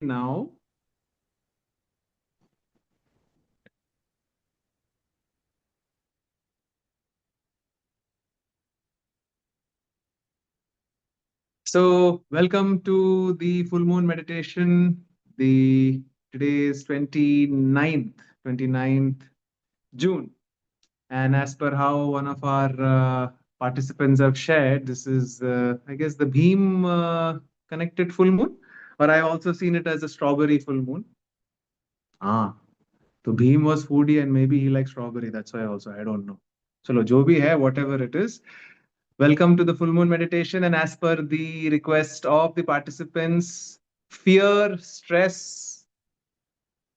now. So, welcome to the full moon meditation. The today is 29th June. And as per how one of our participants have shared, this is, I guess, the Bhim connected full moon, or I also seen it as a strawberry full moon. Ah, so Bhim was foodie and maybe he likes strawberry. That's why also, I don't know. Chalo, jo bhi hai, whatever it is. Welcome to the full moon meditation. And as per the request of the participants, fear, stress,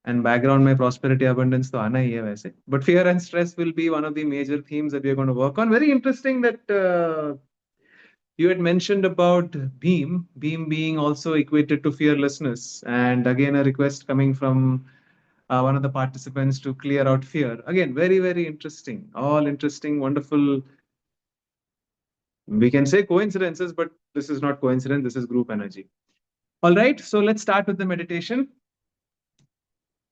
and background में prosperity abundance तो आना ही है वैसे. But fear and stress will be one of the major themes that we are going to work on. Very interesting that you had mentioned about Beam being also equated to fearlessness. And again, a request coming from one of the participants to clear out fear. Again, very, very interesting. All interesting, wonderful. We can say coincidences, but this is not coincidence. This is group energy. All right. So let's start with the meditation.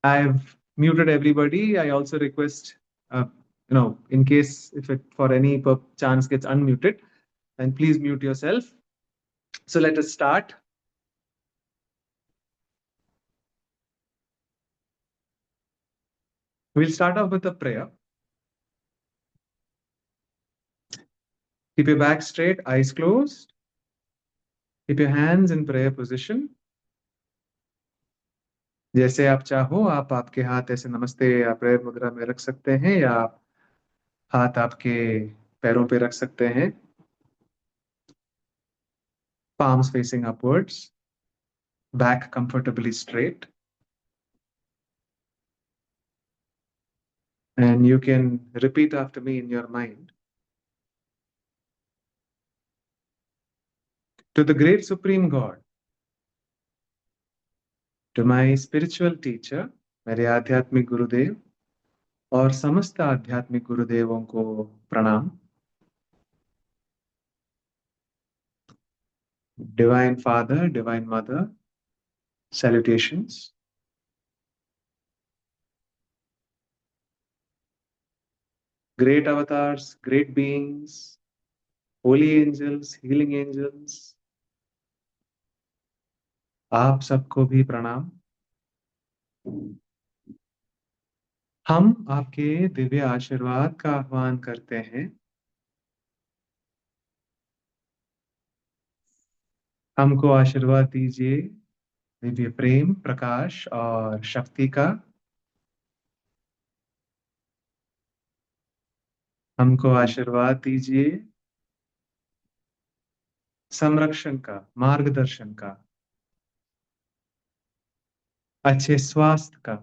I've muted everybody. I also request, in case if it for any chance gets unmuted, then please mute yourself. So let us start. We'll start off with a prayer. Keep your back straight, eyes closed. Keep your hands in prayer position. जैसे आप चाहो आप आपके हाथ ऐसे नमस्ते या prayer मुद्रा में रख सकते हैं या आप हाथ आपके पैरों पे रख सकते हैं. Palms facing upwards, back comfortably straight. And you can repeat after me in your mind. To the great Supreme God, to my spiritual teacher, मेरे आध्यात्मिक गुरुदेव और समस्त आध्यात्मिक गुरुदेवों को प्रणाम. Divine Father, Divine Mother, salutations. Great avatars, great beings, holy angels, healing angels, आप सबको भी प्रणाम. हम आपके दिव्य आशीर्वाद का आह्वान करते हैं. हमको आशीर्वाद दीजिए दिव्य प्रेम, प्रकाश और शक्ति का. हमको आशीर्वाद दीजिए संरक्षण का, मार्गदर्शन का, अच्छे स्वास्थ्य का,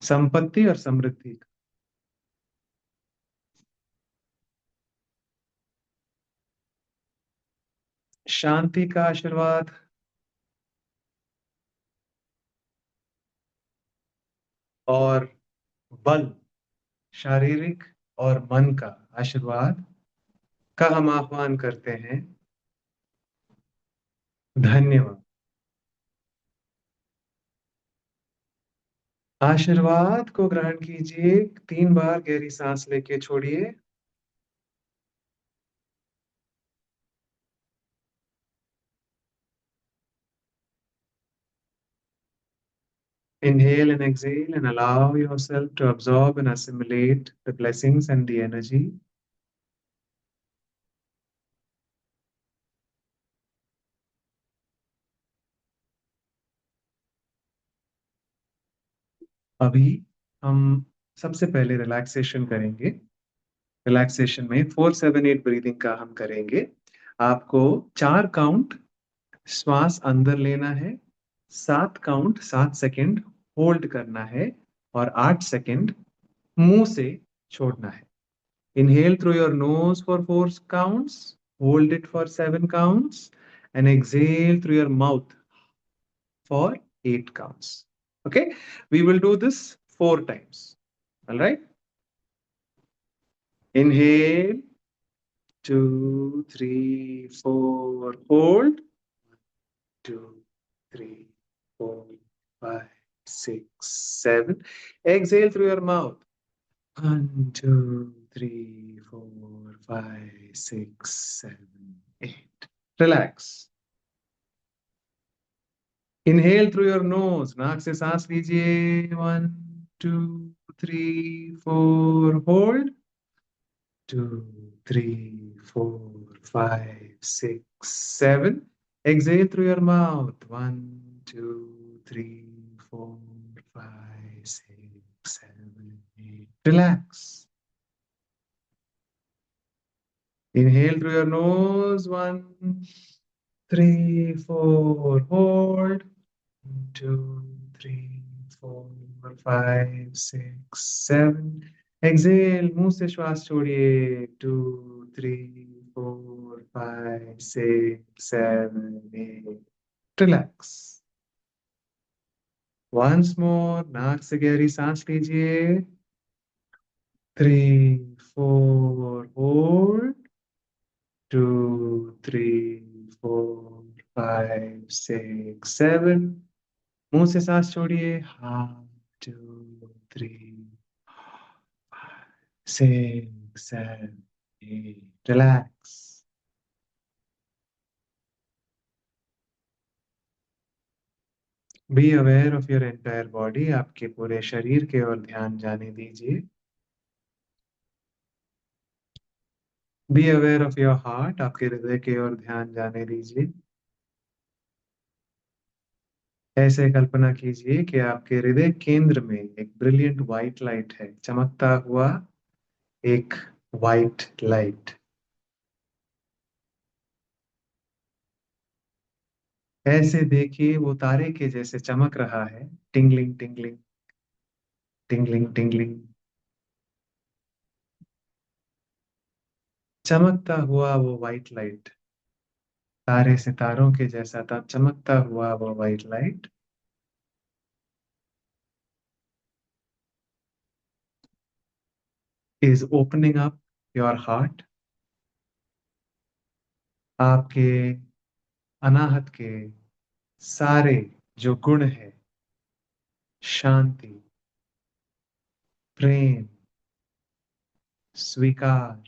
संपत्ति और समृद्धि का. शांति का आशीर्वाद और बल, शारीरिक और मन का आशीर्वाद का हम आह्वान करते हैं. धन्यवाद. आशीर्वाद को ग्रहण कीजिए. 3 बार गहरी सांस लेके छोड़िए. Inhale and exhale and allow yourself to absorb and assimilate the blessings and the energy. अभी हम सबसे पहले रिलैक्सेशन करेंगे. रिलैक्सेशन में 4-7-8 ब्रीदिंग का हम करेंगे. आपको 4 काउंट श्वास अंदर लेना है, 7 काउंट 7 सेकंड होल्ड करना है और 8 सेकंड मुंह से छोड़ना है. Inhale through your nose for 4 counts, hold it for 7 counts, and exhale through your mouth for 8 counts. Okay, we will do this 4 times. All right. Inhale, 2, 3, 4, hold. two, three, four, five, six, seven. Exhale through your mouth. One, two, three, four, five, six, seven, eight. Relax. Inhale through your nose. नाक से सांस लीजिए. One, two, three, four. Hold. Two, three, four, five, six, seven. Exhale through your mouth. One, two, three, four, five, six, seven, eight. Relax. Inhale through your nose. One, three, four. Hold. Two, three, four, five, six, seven. Exhale, मुंह से श्वास छोड़िए. Two, three, four, five, six, seven, eight. Relax. Once more, नाक से गहरी सांस लीजिए. Three, four, hold. Two, three, four, five, six, seven. मुंह से सांस छोड़िए. हाँ. Two, three, five, six, seven, eight. Relax. Be aware of your entire body. आपके पूरे शरीर के ओर ध्यान जाने दीजिए. Be aware of your heart. आपके हृदय के ओर ध्यान जाने दीजिए. ऐसे कल्पना कीजिए कि आपके हृदय केंद्र में एक ब्रिलियंट व्हाइट लाइट है. चमकता हुआ एक व्हाइट लाइट. ऐसे देखिए वो तारे के जैसे चमक रहा है. Tingling tingling tingling tingling. चमकता हुआ वो व्हाइट लाइट. तारे सितारों के जैसा था चमकता हुआ वो white light is opening up your heart. आपके अनाहत के सारे जो गुण है, शांति, प्रेम, स्वीकार,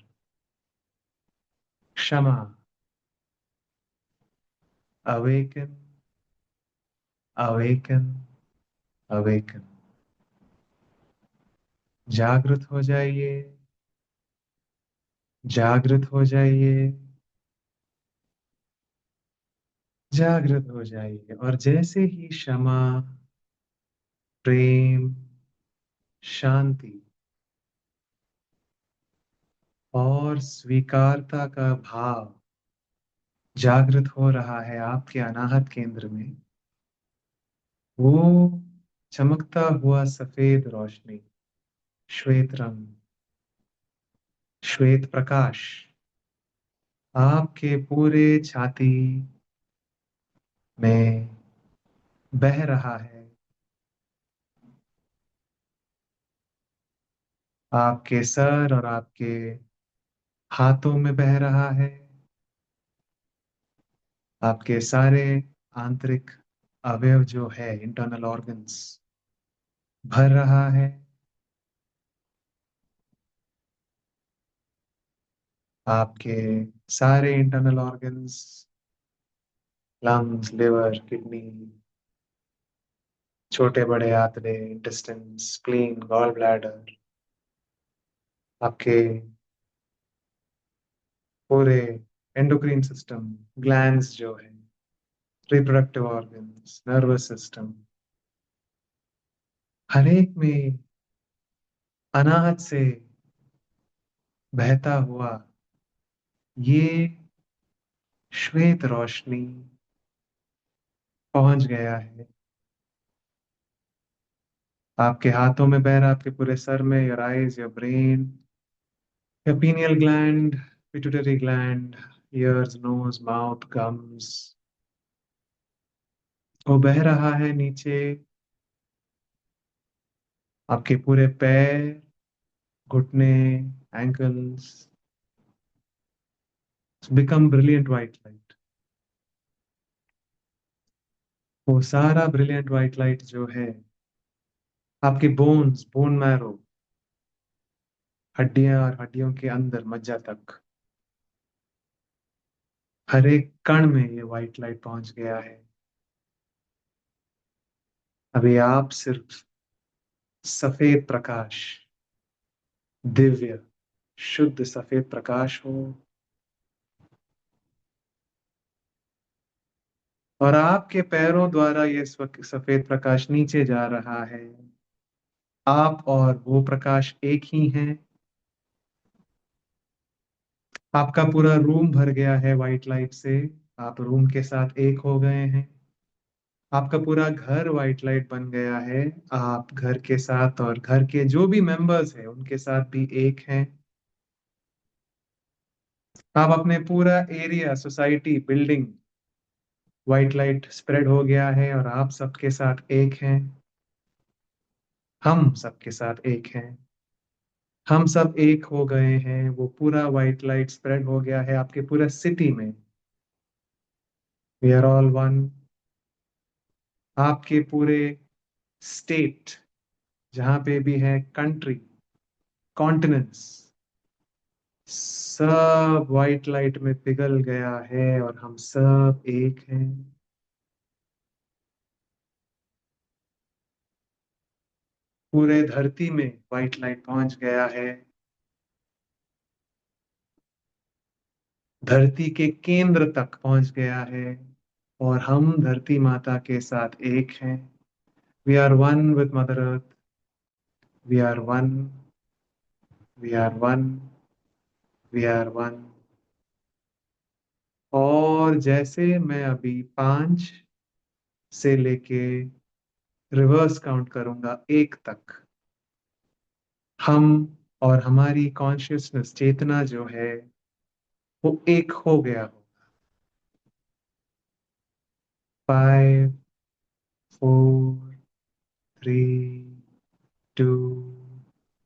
क्षमा, अवेकन, अवेकन, अवेकन. जागृत हो जाइए. जागृत हो जाइए. जागृत हो जाइए. और जैसे ही क्षमा, प्रेम, शांति और स्वीकारता का भाव जागृत हो रहा है आपके अनाहत केंद्र में, वो चमकता हुआ सफेद रोशनी, श्वेत रंग, श्वेत प्रकाश आपके पूरे छाती में बह रहा है. आपके सर और आपके हाथों में बह रहा है. आपके सारे आंतरिक अवयव जो है, इंटरनल ऑर्गन्स, भर रहा है. आपके सारे internal organs, lungs, liver, kidney, छोटे बड़े आंतड़े, इंटेस्टाइन, स्प्लीन, गॉल ब्लैडर, आपके पूरे एंडोक्रीन सिस्टम, ग्लैंड्स जो है, रिप्रोडक्टिव ऑर्गन्स, नर्वस सिस्टम, हर एक में अनाहत से बहता हुआ ये श्वेत रोशनी पहुंच गया है. आपके हाथों में बह रहा, आपके पूरे सर में, your eyes, your brain, your pineal gland, pituitary gland, ears, nose, mouth, gums. वो बह रहा है नीचे आपके पूरे पैर, घुटने, ankles. Become brilliant white light. वो सारा ब्रिलियंट व्हाइट लाइट जो है आपके बोन्स, बोन मैरो, हड्डियां और हड्डियों के अंदर मज्जा तक, हर एक कण में ये व्हाइट लाइट पहुंच गया है। अभी आप सिर्फ सफेद प्रकाश, दिव्य शुद्ध सफेद प्रकाश हो, और आपके पैरों द्वारा ये सफेद प्रकाश नीचे जा रहा है। आप और वो प्रकाश एक ही हैं। आपका पूरा रूम भर गया है व्हाइट लाइट से। आप रूम के साथ एक हो गए हैं। आपका पूरा घर व्हाइट लाइट बन गया है। आप घर के साथ और घर के जो भी मेंबर्स हैं उनके साथ भी एक हैं। आप अपने पूरा area, society, building, white light spread हो गया है और आप सबके साथ एक हैं। हम सबके साथ एक हैं। हम सब एक हो गए हैं। वो पूरा व्हाइट लाइट स्प्रेड हो गया है आपके पूरा सिटी में। We are all one. आपके पूरे स्टेट, जहां पे भी है, कंट्री, कॉन्टिनेंट्स, सब व्हाइट लाइट में पिघल गया है और हम सब एक हैं। पूरे धरती में व्हाइट लाइट पहुंच गया है। धरती के केंद्र तक पहुंच गया है और हम धरती माता के साथ एक हैं। We are one with mother earth. We are one. We are one. We are one. और जैसे मैं अभी 5 से लेके रिवर्स काउंट करूंगा 1 तक, हम और हमारी कॉन्शियसनेस, चेतना जो है, वो एक हो गया हो। 5, 4, 3, 2,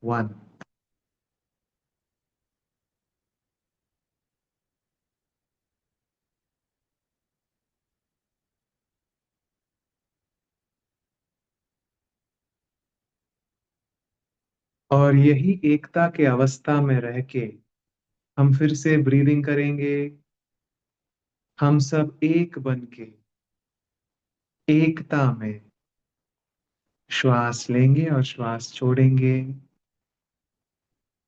1। और यही एकता के अवस्था में रह के हम फिर से ब्रीदिंग करेंगे। हम सब एक बन के एकता में श्वास लेंगे और श्वास छोड़ेंगे।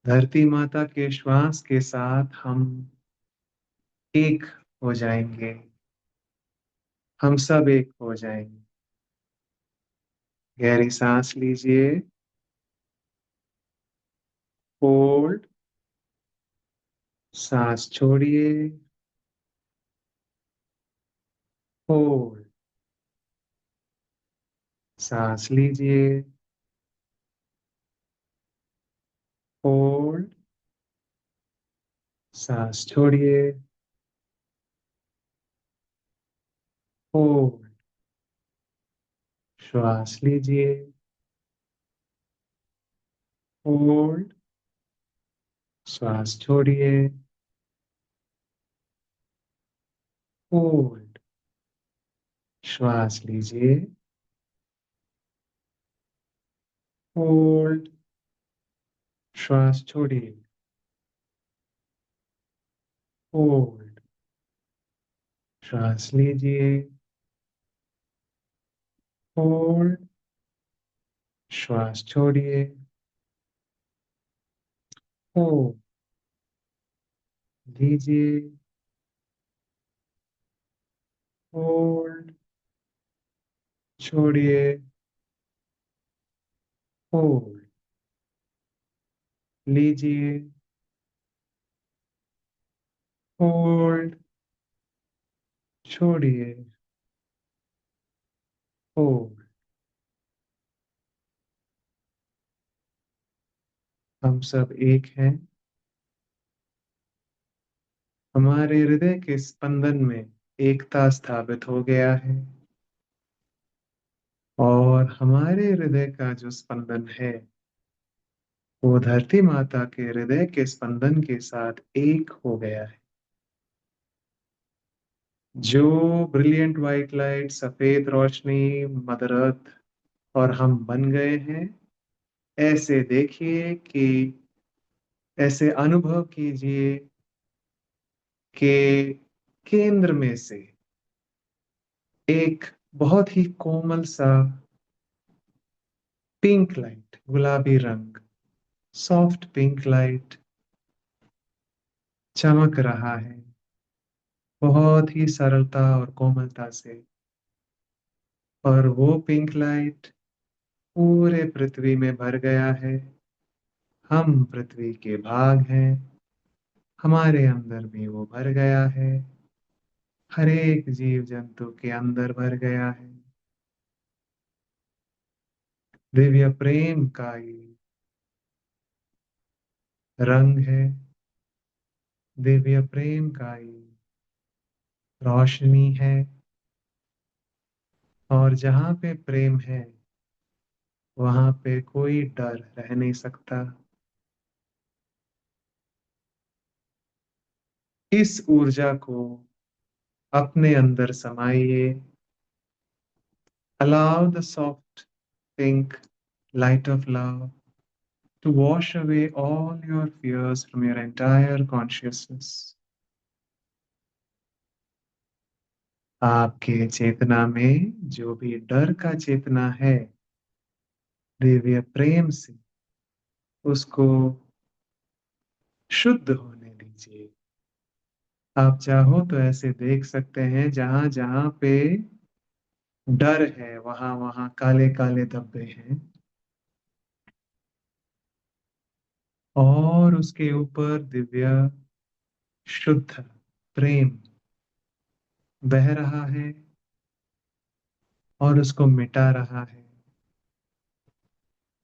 धरती माता के श्वास के साथ हम एक हो जाएंगे। हम सब एक हो जाएंगे। गहरी सांस लीजिए। होल्ड। सांस छोड़िए। होल्ड। सांस लीजिए। होल्ड। सांस छोड़िए। होल्ड। श्वास लीजिए। होल्ड। श्वास छोड़िए। होल्ड। श्वास लीजिए। होल्ड। श्वास छोड़िए। होल्ड। श्वास लीजिए। होल्ड। श्वास छोड़िए। होल्ड। लीजिए। होल्ड। छोड़िए। होल्ड। लीजिए। होल्ड। छोड़िए। होल्ड। हम सब एक हैं। हमारे हृदय के स्पंदन में एकता स्थापित हो गया है। और हमारे हृदय का जो स्पंदन है वो धरती माता के हृदय के स्पंदन के साथ एक हो गया है। जो ब्रिलियंट वाइट लाइट, सफेद रोशनी, मदर अर्थ और हम बन गए हैं, ऐसे देखिए कि ऐसे अनुभव कीजिए कि केंद्र में से एक बहुत ही कोमल सा पिंक लाइट, गुलाबी रंग, सॉफ्ट पिंक लाइट चमक रहा है, बहुत ही सरलता और कोमलता से। और वो पिंक लाइट पूरे पृथ्वी में भर गया है। हम पृथ्वी के भाग हैं, हमारे अंदर भी वो भर गया है, हर एक जीव जंतु के अंदर भर गया है। दिव्य प्रेम का ये रंग है, दिव्य प्रेम का ये रोशनी है। और जहाँ पे प्रेम है, वहां पे कोई डर रह नहीं सकता। इस ऊर्जा को अपने अंदर समाइए। Allow the soft pink light of love to wash away all your fears from your entire consciousness. आपके चेतना में जो भी डर का चेतना है, दिव्य प्रेम से उसको शुद्ध होने दीजिए। आप चाहो तो ऐसे देख सकते हैं, जहां जहां पे डर है, वहां वहां काले काले धब्बे हैं, और उसके ऊपर दिव्य शुद्ध प्रेम बह रहा है और उसको मिटा रहा है।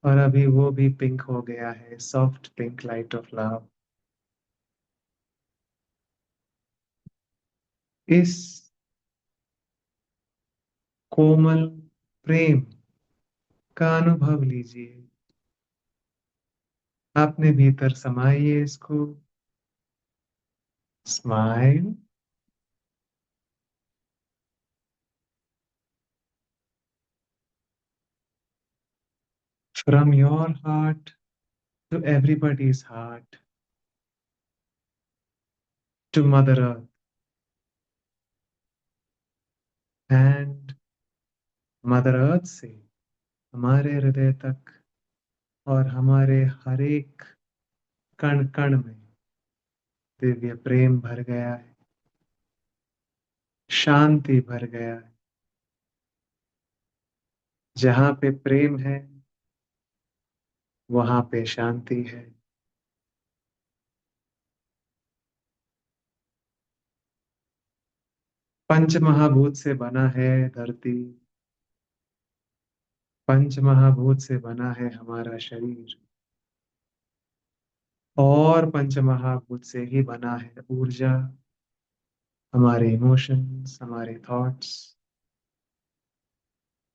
और अभी वो भी पिंक हो गया है, soft pink light of love. इस कोमल प्रेम का अनुभव लीजिए, अपने भीतर समाइए इसको। Smile from your heart to everybody's heart, to mother earth and mother earth से हमारे हृदय तक, और हमारे हर एक कण कण में दिव्य प्रेम भर गया है, शांति भर गया है। जहाँ पे प्रेम है, वहां पे शांति है। पंच महाभूत से बना है धरती, पंच महाभूत से बना है हमारा शरीर, और पंच महाभूत से ही बना है ऊर्जा, हमारे इमोशंस, हमारे थॉट्स।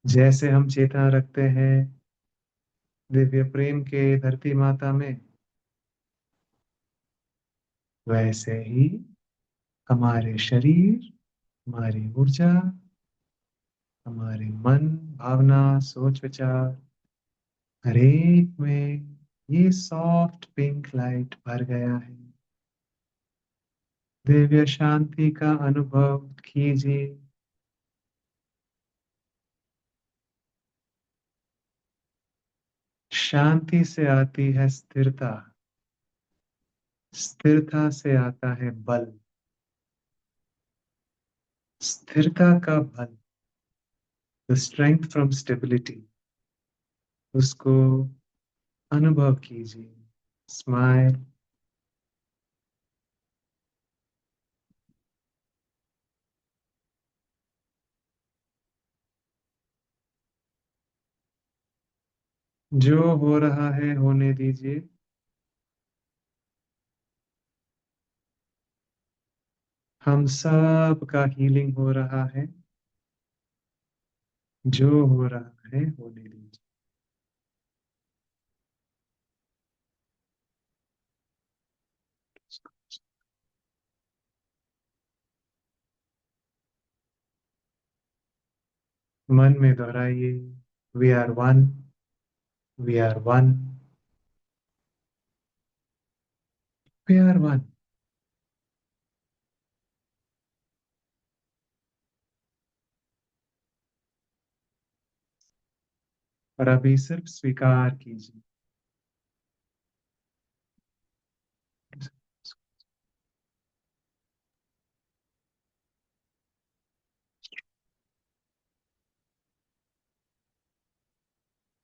जैसे हम चेतना रखते हैं दिव्य प्रेम के धरती माता में, वैसे ही हमारे शरीर, हमारी ऊर्जा, हमारे मन, भावना, सोच विचार, हर एक में ये सॉफ्ट पिंक लाइट भर गया है। दिव्य शांति का अनुभव कीजिए। शांति से आती है स्थिरता, स्थिरता से आता है बल, स्थिरता का बल, द स्ट्रेंथ फ्रॉम स्टेबिलिटी, उसको अनुभव कीजिए। स्माइल। जो हो रहा है होने दीजिए। हम सब का हीलिंग हो रहा है। जो हो रहा है होने दीजिए। मन में दोहराइए, we are one, we are one, we are one. और अभी सिर्फ स्वीकार कीजिए।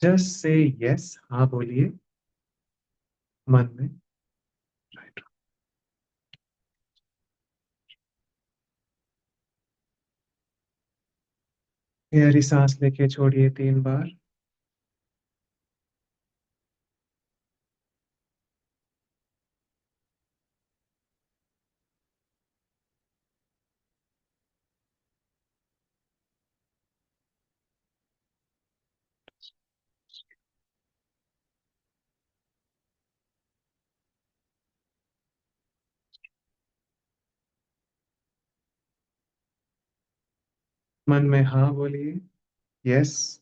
जस्ट से यस, हाँ बोलिए मन में। राइट। गहरी सांस लेके छोड़िए 3 बार। मन में हाँ बोलिए, यस।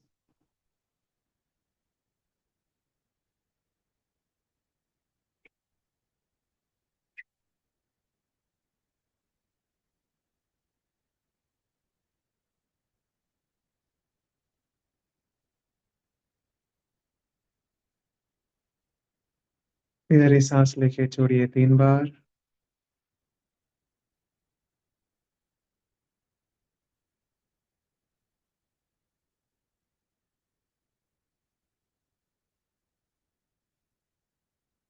गहरी सांस लेके छोड़िए 3 बार।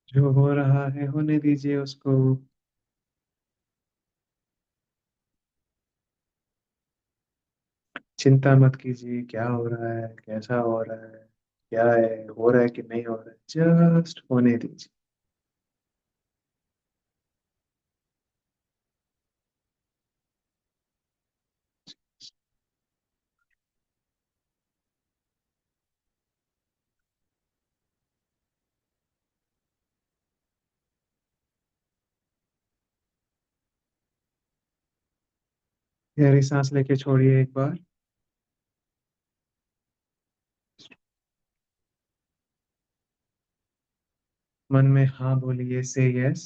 जो हो रहा है होने दीजिए उसको। चिंता मत कीजिए क्या हो रहा है, कैसा हो रहा है, क्या है, हो रहा है कि नहीं हो रहा है, जस्ट होने दीजिए। गहरी सांस लेके छोड़िए 1 बार। मन में हाँ बोलिए, से यस।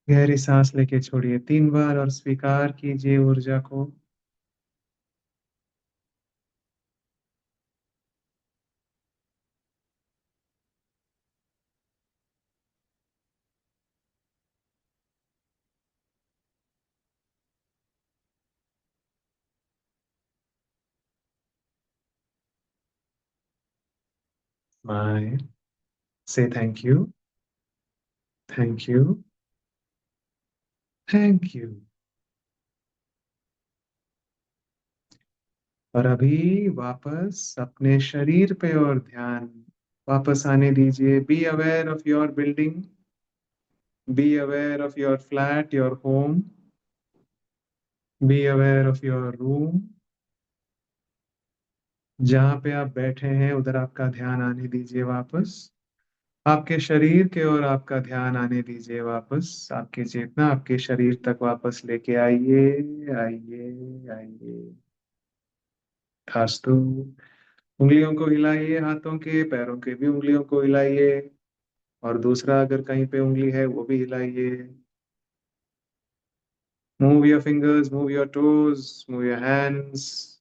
गहरी सांस लेके छोड़िए 3 बार और स्वीकार कीजिए ऊर्जा को। माय, से thank you, thank you, thank you. और अभी वापस अपने शरीर पे और ध्यान वापस आने दीजिए। Be aware of your building, be aware of your flat, your home, be aware of your room. जहाँ पे आप बैठे हैं उधर आपका ध्यान आने दीजिए वापस। आपके शरीर के ओर आपका ध्यान आने दीजिए वापस। आपकी चेतना आपके शरीर तक वापस लेके आइए, आइए, आइए। खासतू उंगलियों को हिलाइए, हाथों के पैरों के भी उंगलियों को हिलाइए। और दूसरा अगर कहीं पे उंगली है वो भी हिलाइए। Move your fingers, move your toes, move your hands.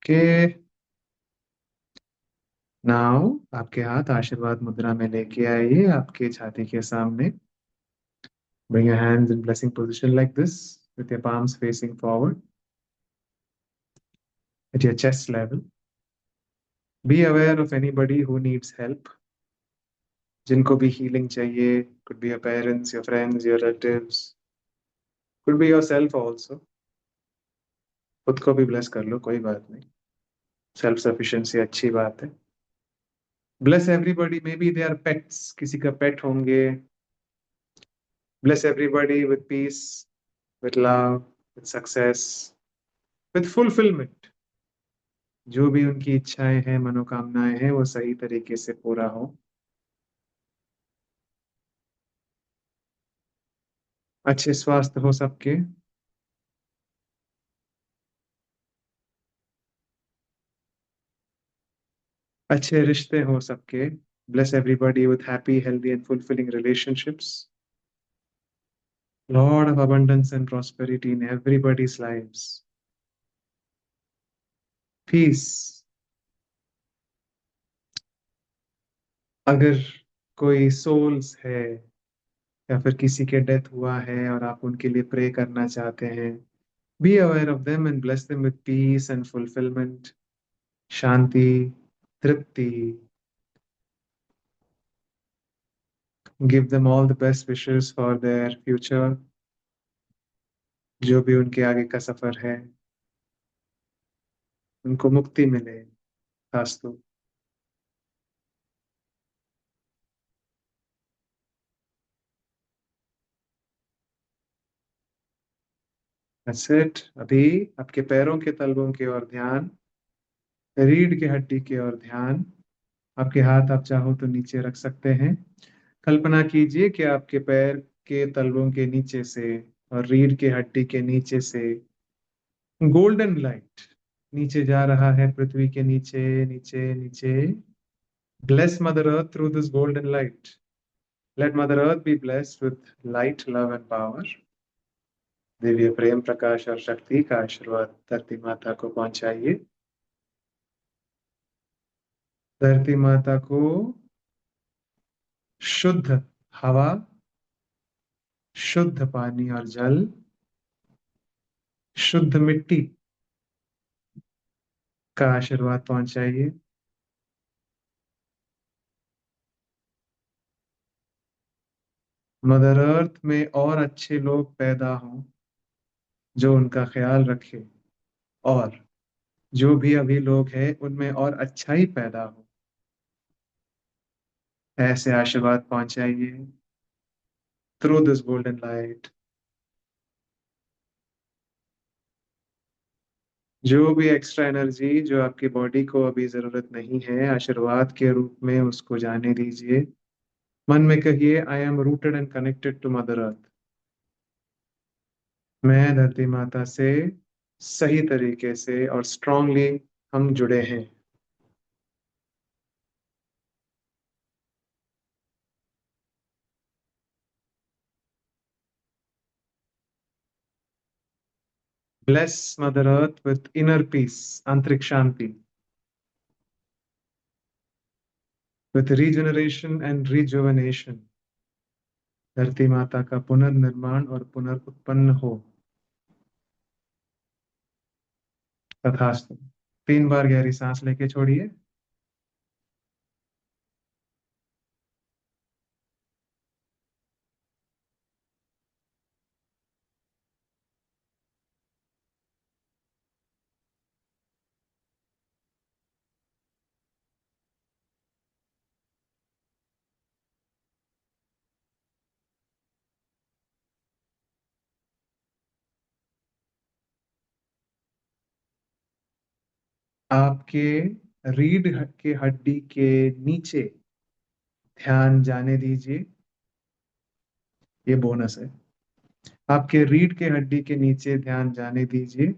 Okay now आपके हाथ आशीर्वाद मुद्रा में लेके आइए आपके छाती के सामने। Bring your hands in blessing position like this, with your palms facing forward at your chest level. Be aware of anybody who needs help, जिनको भी healing चाहिए. Could be your parents, your friends, your relatives. Could be yourself also. खुद को भी bless कर लो, कोई बात नहीं. Self sufficiency अच्छी बात है. Bless everybody. Maybe they are pets. किसी का pet होंगे. Bless everybody with peace, with love, with success, with fulfillment. जो भी उनकी इच्छाएं हैं, मनोकामनाएं हैं, वो सही तरीके से पूरा हो। अच्छे स्वास्थ्य हो सबके। अच्छे रिश्ते हो सबके। Bless everybody with happy, healthy, and fulfilling relationships. Lord of abundance and prosperity in everybody's lives. Peace. अगर कोई souls है या फिर किसी के डेथ हुआ है और आप उनके लिए प्रे करना चाहते हैं, be aware of them and bless them with peace and fulfillment, Shanti, Tripti. Give them all the best wishes for their future, जो भी उनके आगे का सफर है, उनको मुक्ति मिले, खास तो. That's it. अभी आपके पैरों के तलवों की ओर ध्यान, रीढ़ की हड्डी की ओर ध्यान. आपके हाथ आप चाहो तो नीचे रख सकते हैं. कल्पना कीजिए कि आपके पैर के तलवों के नीचे से और रीढ़ की हड्डी के नीचे से गोल्डन लाइट नीचे जा रहा है, पृथ्वी के नीचे नीचे नीचे. Bless Mother Earth through this golden light. Let Mother Earth be blessed with light, love and power. Divya प्रेम, प्रकाश और शक्ति का आशीर्वाद धरती माता को पहुंचाइए. धरती माता को शुद्ध हवा, शुद्ध पानी और जल, शुद्ध मिट्टी का आशीर्वाद पहुंचाइए. मदर अर्थ में और अच्छे लोग पैदा हों जो उनका ख्याल रखे, और जो भी अभी लोग हैं उनमें और अच्छाई पैदा हो, ऐसे आशीर्वाद पहुंचाइए थ्रू दिस गोल्डन लाइट. जो भी एक्स्ट्रा एनर्जी जो आपकी बॉडी को अभी जरूरत नहीं है, आशीर्वाद के रूप में उसको जाने दीजिए. मन में कहिए, I am rooted and connected to mother earth. मैं धरती माता से सही तरीके से और स्ट्रांगली हम जुड़े हैं. Bless mother earth with inner peace, आंतरिक शांति, विथ रीजनरेशन एंड रिजुवनेशन. धरती माता का पुनर्निर्माण और पुनर्उत्पन्न हो. तथास्तु. 3 बार गहरी सांस लेके छोड़िए. आपके रीढ़ के हड्डी के नीचे ध्यान जाने दीजिए. ये बोनस है. आपके रीढ़ के हड्डी के नीचे ध्यान जाने दीजिए.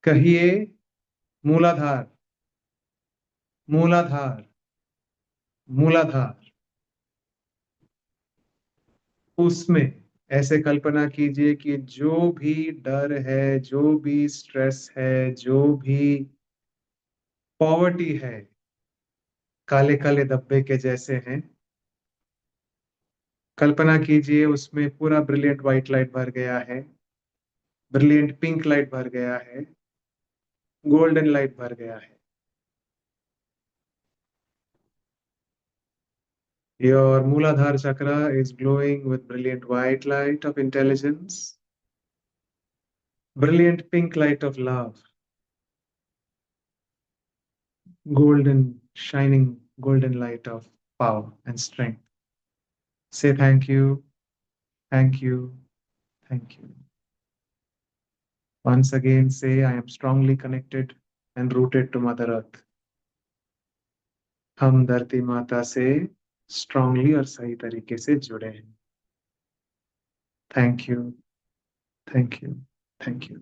कहिए, मूलाधार, मूलाधार, मूलाधार. उसमें ऐसे कल्पना कीजिए कि जो भी डर है, जो भी स्ट्रेस है, जो भी पॉवर्टी है, काले काले धब्बे के जैसे हैं, कल्पना कीजिए उसमें पूरा ब्रिलियंट व्हाइट लाइट भर गया है, ब्रिलियंट पिंक लाइट भर गया है, गोल्डन लाइट भर गया है. Your Muladhara chakra is glowing with brilliant white light of intelligence, brilliant pink light of love, golden, shining golden light of power and strength. Say thank you, thank you, thank you. Once again, say I am strongly connected and rooted to Mother Earth. हम धरती माता से strongly और सही तरीके से जुड़े हैं. Thank you. Thank you. Thank you.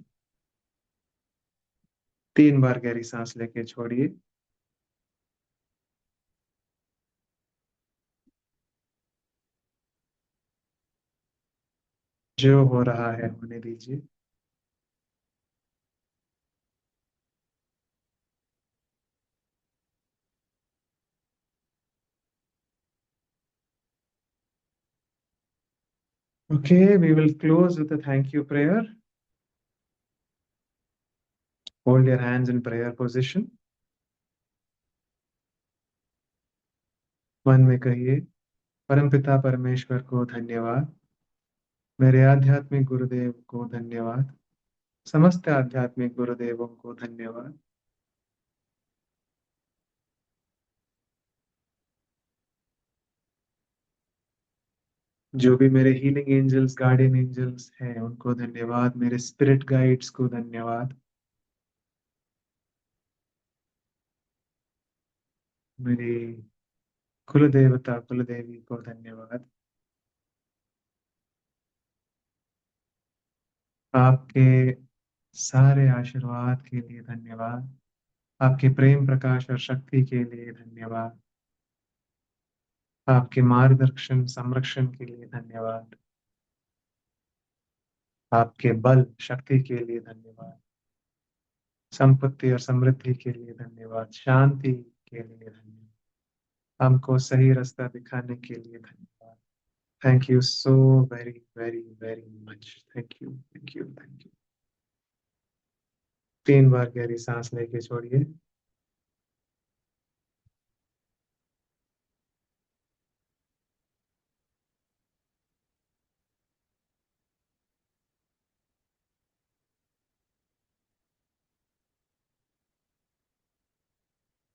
3 बार गहरी सांस लेके छोड़िए. जो हो रहा है होने दीजिए. Okay, we will close with a thank you prayer. Hold your hands in prayer position. मन में कहिए, परमपिता परमेश्वर को धन्यवाद, मेरे आध्यात्मिक गुरुदेव को धन्यवाद, समस्त आध्यात्मिक गुरुदेवों को धन्यवाद. जो भी मेरे हीलिंग एंजल्स, गार्डियन एंजल्स हैं उनको धन्यवाद, मेरे स्पिरिट गाइड्स को धन्यवाद, मेरी कुल देवता कुल देवी को धन्यवाद. आपके सारे आशीर्वाद के लिए धन्यवाद, आपके प्रेम प्रकाश और शक्ति के लिए धन्यवाद, आपके मार्गदर्शन संरक्षण के लिए धन्यवाद, आपके बल शक्ति के लिए धन्यवाद, संपत्ति और समृद्धि के लिए धन्यवाद, शांति के लिए धन्यवाद, हमको सही रास्ता दिखाने के लिए धन्यवाद. Thank you so very very very much. Thank you. Thank you. Thank you. 3 बार गहरी सांस लेके छोड़िए.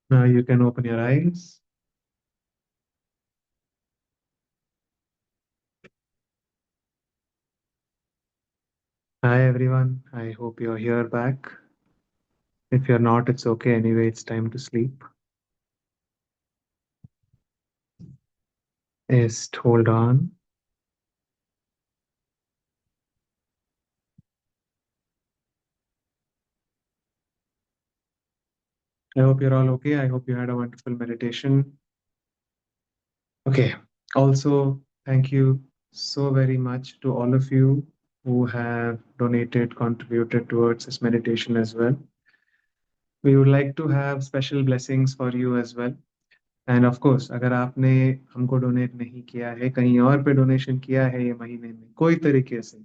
Now you can open your eyes. Hi everyone. I hope you're here back. If you're not, it's okay. Anyway, it's time to sleep. Just hold on. I hope you're all okay. I hope you had a wonderful meditation. Okay. Also, thank you so very much to all of you who have donated, contributed towards this meditation as well. We would like to have special blessings for you as well. End of course अगर आपने हमको donate नहीं किया है, कहीं और पे donation किया है ये महीने में कोई तरीके से,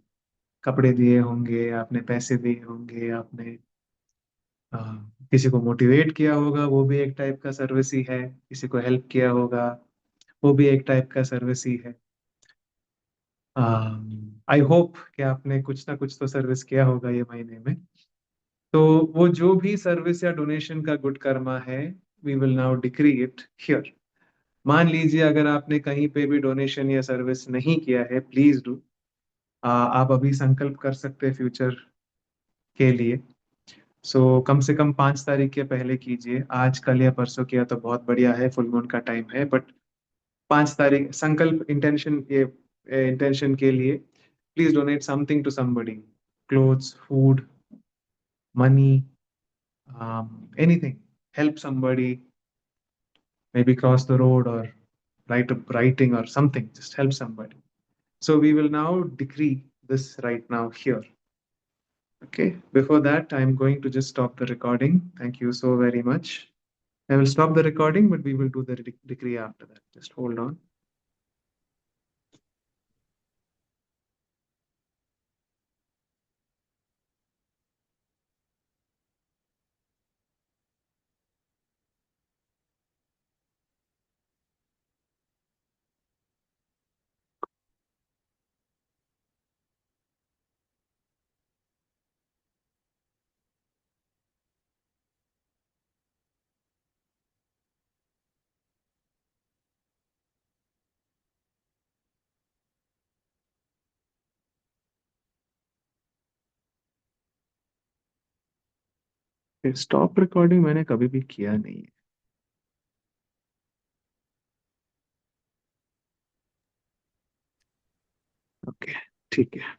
कपड़े दिए होंगे आपने, पैसे दिए होंगे आपने, अ, किसी को मोटिवेट किया होगा, वो भी एक टाइप का सर्विस ही है, किसी को हेल्प किया होगा, वो भी एक टाइप का सर्विस ही है. आई होप कि आपने कुछ ना कुछ तो सर्विस किया होगा ये महीने में. तो वो जो भी सर्विस या डोनेशन का गुड कर्मा है, we will now decree it here. मान लीजिए अगर आपने कहीं पे भी डोनेशन या सर्विस नहीं किया है, प्लीज डू. आप अभी संकल्प कर सकते हैं फ्यूचर के लिए. सो कम से कम 5 तारीख के पहले कीजिए. आज कल या परसों किया तो बहुत बढ़िया है, फुल मून का टाइम है, बट 5 तारीख संकल्प इंटेंशन, ये इंटेंशन के लिए please donate something to somebody. Clothes, food, money, anything. Help somebody, maybe cross the road or write a writing or something, just help somebody. So we will now decree this right now here. Okay, before that, I'm going to just stop the recording. Thank you so very much. I will stop the recording, but we will do the decree after that. Just hold on. Stop recording मैंने कभी भी किया नहीं है। Okay, ठीक है।